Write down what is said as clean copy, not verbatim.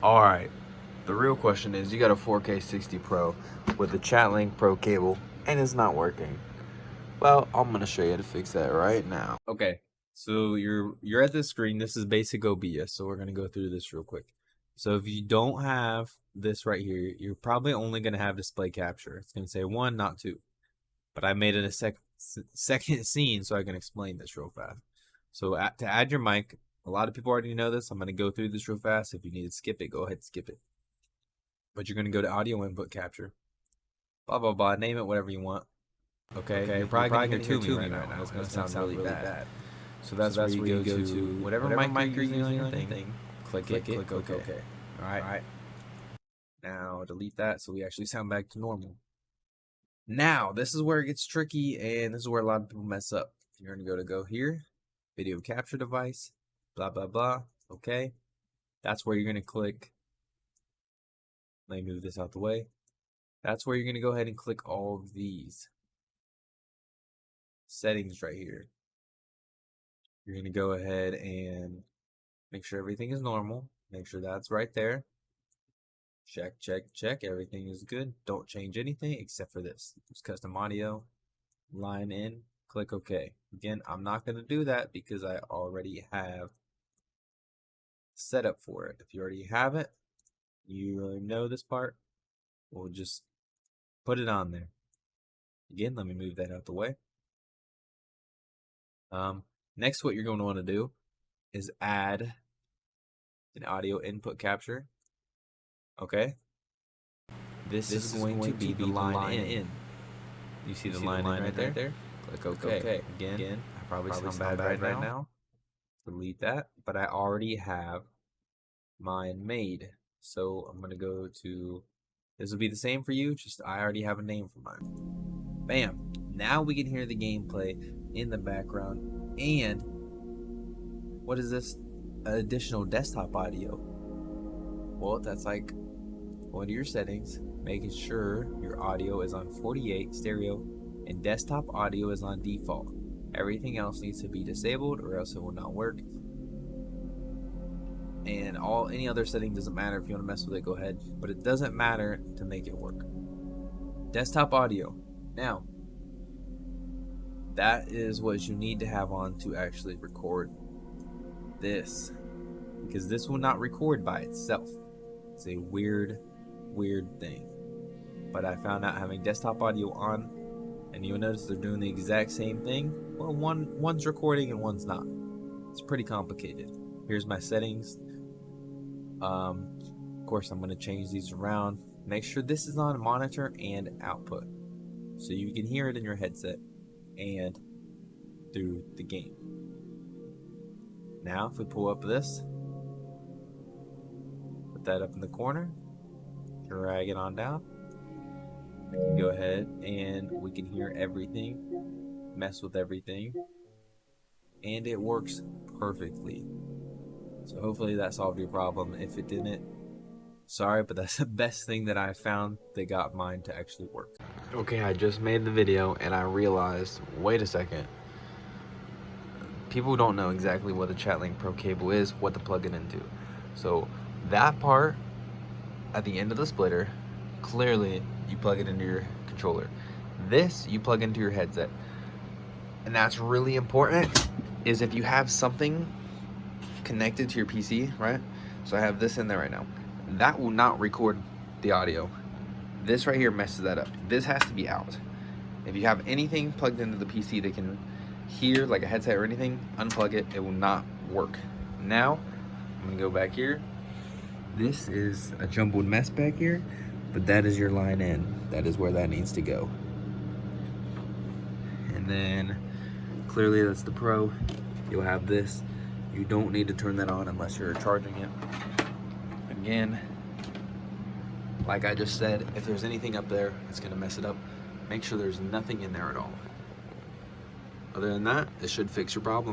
Alright, the real question is, you got a 4K 60 Pro with the Chatlink Pro cable and it's not working. Well, I'm going to show you how to fix that right now. Okay, so you're at this screen. This is basic OBS, so we're going to go through this real quick. So if you don't have this right here, you're probably only going to have display capture. It's going to say 1, not 2. But I made it a second scene so I can explain this real fast. So to add your mic, a lot of people already know this. I'm going to go through this real fast. If you need to skip it, go ahead and skip it. But you're going to go to audio input capture. Blah, blah, blah. Name it whatever you want. Okay? You're probably going to hear to me right now. It's going to sound really bad. So that's where you go to whatever mic you're using on your thing. Click it, click OK. Alright. Now delete that so we actually sound back to normal. Now, this is where it gets tricky, and this is where a lot of people mess up. You're going to go here, video capture device, blah, blah, blah, okay? That's where you're going to click. Let me move this out the way. That's where you're going to go ahead and click all of these settings right here. You're going to go ahead and make sure everything is normal. Make sure that's right there. Check, check, check. Everything is good. Don't change anything except for this. It's custom audio. Line in. Click OK. Again, I'm not going to do that because I already have setup for it. If you already have it, you already know this part, we'll just put it on there. Again, let me move that out the way. Next, what you're going to want to do is add an audio input capture. Okay, this is going to be the line in. You see the line in right there? Click OK. Again, I probably sound bad right now. Delete that, but I already have mine made. So I'm going to go to, this will be the same for you, just I already have a name for mine. Bam. Now we can hear the gameplay in the background. And what is this? Additional desktop audio. Well, that's like going to your settings, making sure your audio is on 48 stereo and desktop audio is on default. Everything else needs to be disabled or else it will not work. And any other setting doesn't matter. If you want to mess with it, go ahead, but it doesn't matter to make it work. Desktop audio. Now, that is what you need to have on to actually record this, because this will not record by itself. It's a weird thing. But I found out having desktop audio on, and you'll notice they're doing the exact same thing. Well, one's recording and one's not. It's pretty complicated. Here's my settings. Of course, I'm going to change these around. Make sure this is on monitor and output, so you can hear it in your headset and through the game. Now, if we pull up this, put that up in the corner, drag it on down, we can go ahead and we can hear everything, mess with everything, and it works perfectly. So hopefully that solved your problem. If it didn't, sorry, but that's the best thing that I found that got mine to actually work. Okay, I just made the video and I realized, wait a second. People don't know exactly what the Chatlink Pro cable is, what to plug it into. So that part at the end of the splitter, clearly you plug it into your controller. This you plug into your headset. And that's really important, is if you have something connected to your PC, right? So I have this in there right now. That will not record the audio. This right here messes that up. This has to be out. If you have anything plugged into the PC that can hear, like a headset or anything, unplug it. It will not work. Now, I'm gonna go back here. This is a jumbled mess back here, but that is your line in. That is where that needs to go. And then, clearly that's the Pro. You'll have this. You don't need to turn that on unless you're charging it. Again, like I just said, if there's anything up there that's gonna mess it up, make sure there's nothing in there at all. Other than that, it should fix your problem.